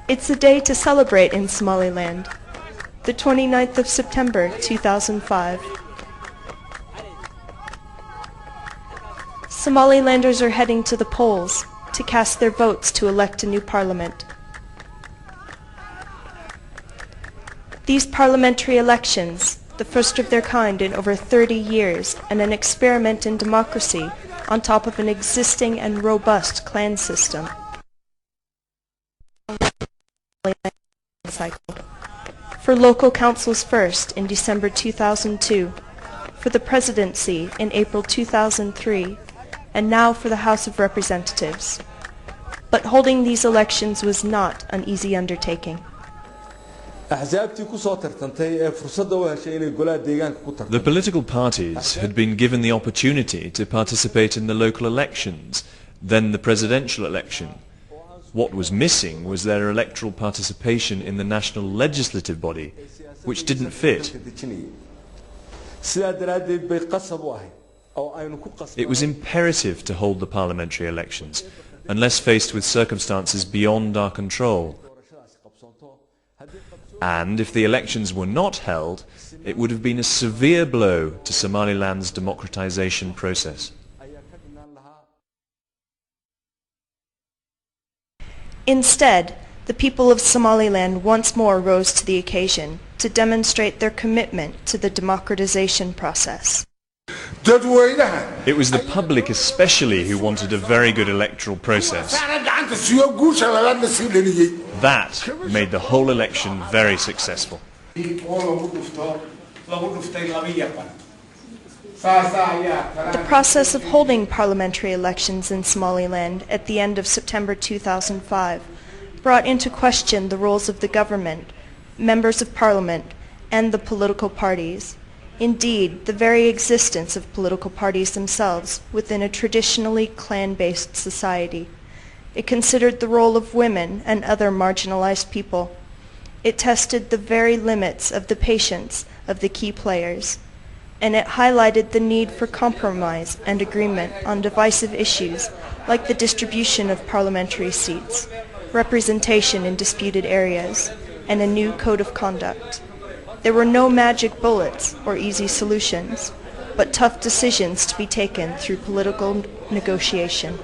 It's a day to celebrate in Somaliland, the 29th of September 2005. Somalilanders are heading to the polls to cast their votes to elect a new parliament. These parliamentary elections, the first of their kind in over 30 years and an experiment in democracy on top of an existing and robust clan system. For local councils first in December 2002, for the presidency in April 2003, and now for the House of Representatives. But holding these elections was not an easy undertaking. The political parties had been given the opportunity to participate in the local elections, then the presidential election. What was missing was their electoral participation in the national legislative body, which didn't fit. It was imperative to hold the parliamentary elections, unless faced with circumstances beyond our control. And if the elections were not held, it would have been a severe blow to Somaliland's democratization process. Instead, the people of Somaliland once more rose to the occasion to demonstrate their commitment to the democratization process. It was the public especially who wanted a very good electoral process. That made the whole election very successful. The process of holding parliamentary elections in Somaliland at the end of September 2005 brought into question the roles of the government, members of parliament, and the political parties. Indeed, the very existence of political parties themselves within a traditionally clan-based society. It considered the role of women and other marginalized people. It tested the very limits of the patience of the key players, and it highlighted the need for compromise and agreement on divisive issues like the distribution of parliamentary seats, representation in disputed areas, and a new code of conduct. There were no magic bullets or easy solutions, but tough decisions to be taken through political negotiation.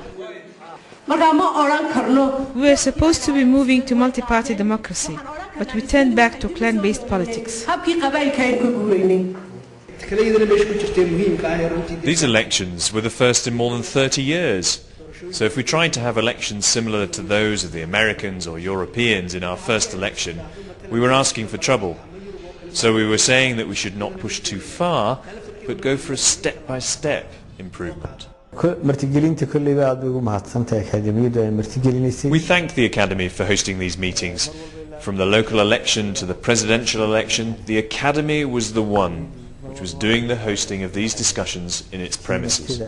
We were supposed to be moving to multi-party democracy, but we turned back to clan-based politics. These elections were the first in more than 30 years. So if we tried to have elections similar to those of the Americans or Europeans in our first election, we were asking for trouble. So we were saying that we should not push too far, but go for a step-by-step improvement. We thank the Academy for hosting these meetings. From the local election to the presidential election, the Academy was the one which was doing the hosting of these discussions in its premises.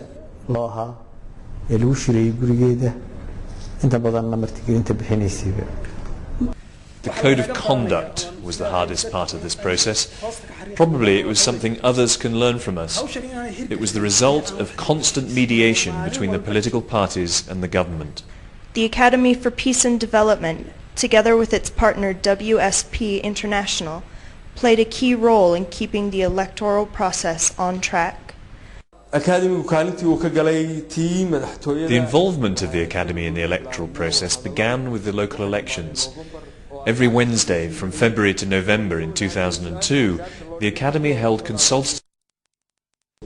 The code of conduct was the hardest part of this process. Probably it was something others can learn from us. It was the result of constant mediation between the political parties and the government. The Academy for Peace and Development, together with its partner WSP International, played a key role in keeping the electoral process on track. The involvement of the Academy in the electoral process began with the local elections. Every Wednesday from February to November in 2002, the Academy held consultative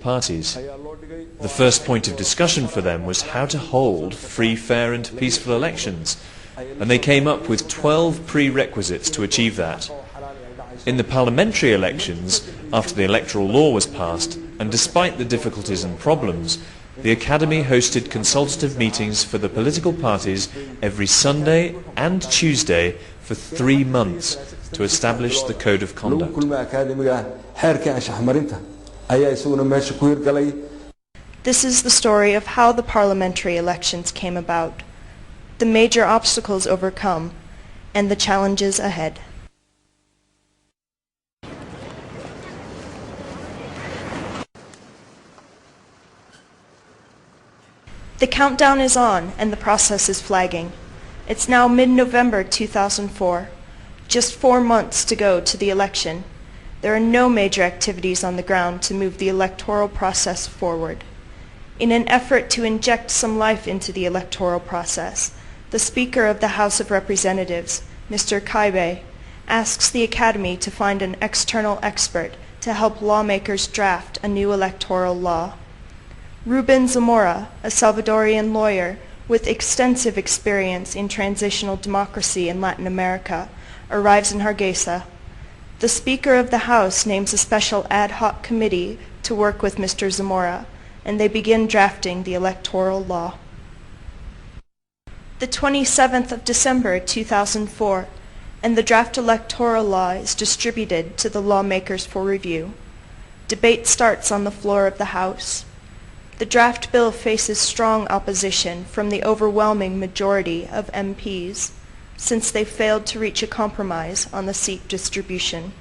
parties. The first point of discussion for them was how to hold free, fair and peaceful elections, and they came up with 12 prerequisites to achieve that. In the parliamentary elections, after the electoral law was passed, and despite the difficulties and problems, the Academy hosted consultative meetings for the political parties every Sunday and Tuesday for 3 months to establish the code of conduct. This is the story of how the parliamentary elections came about, the major obstacles overcome, and the challenges ahead. The countdown is on and the process is flagging. It's now mid-November 2004. Just 4 months to go to the election. There are no major activities on the ground to move the electoral process forward. In an effort to inject some life into the electoral process, the Speaker of the House of Representatives, Mr. Kaibe, asks the Academy to find an external expert to help lawmakers draft a new electoral law. Ruben Zamora, a Salvadorian lawyer with extensive experience in transitional democracy in Latin America, arrives in Hargeisa. The Speaker of the House names a special ad hoc committee to work with Mr. Zamora, and they begin drafting the electoral law. The 27th of December 2004, and the draft electoral law is distributed to the lawmakers for review. Debate starts on the floor of the House. The draft bill faces strong opposition from the overwhelming majority of MPs, since they failed to reach a compromise on the seat distribution.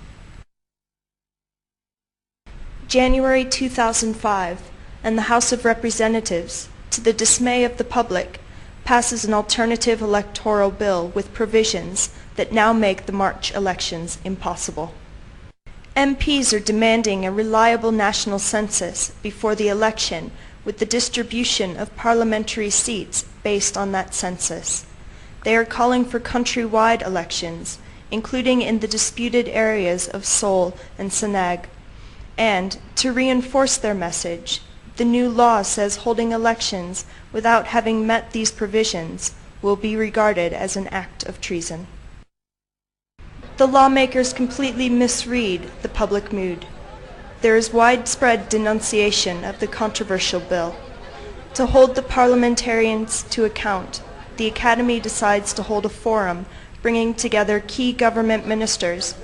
January 2005, and the House of Representatives, to the dismay of the public, passes an alternative electoral bill with provisions that now make the March elections impossible. MPs are demanding a reliable national census before the election with the distribution of parliamentary seats based on that census. They are calling for countrywide elections, including in the disputed areas of Seoul and Sanag. And, to reinforce their message, the new law says holding elections without having met these provisions will be regarded as an act of treason. The lawmakers completely misread the public mood. There is widespread denunciation of the controversial bill. To hold the parliamentarians to account, the Academy decides to hold a forum bringing together key government ministers,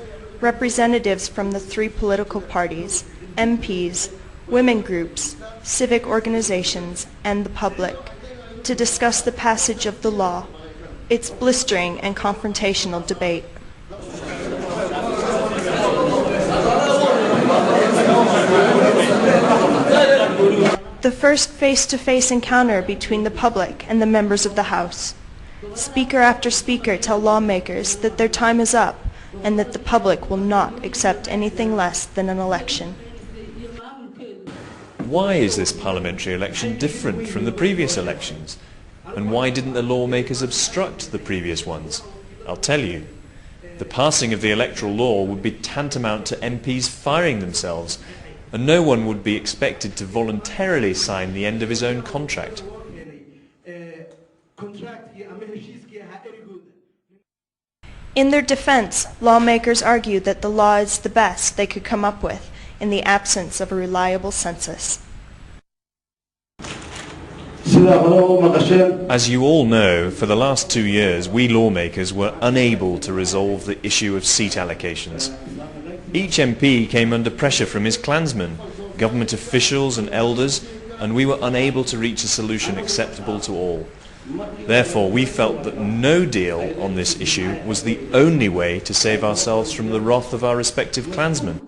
representatives from the 3 political parties, MPs, women groups, civic organizations, and the public, to discuss the passage of the law, its blistering and confrontational debate. The first face-to-face encounter between the public and the members of the House. Speaker after speaker tell lawmakers that their time is up and that the public will not accept anything less than an election. Why is this parliamentary election different from the previous elections? And why didn't the lawmakers obstruct the previous ones? I'll tell you. The passing of the electoral law would be tantamount to MPs firing themselves, and no one would be expected to voluntarily sign the end of his own contract. In their defense, lawmakers argue that the law is the best they could come up with in the absence of a reliable census. As you all know, for the last 2 years, we lawmakers were unable to resolve the issue of seat allocations. Each MP came under pressure from his clansmen, government officials and elders, and we were unable to reach a solution acceptable to all. Therefore, we felt that no deal on this issue was the only way to save ourselves from the wrath of our respective clansmen.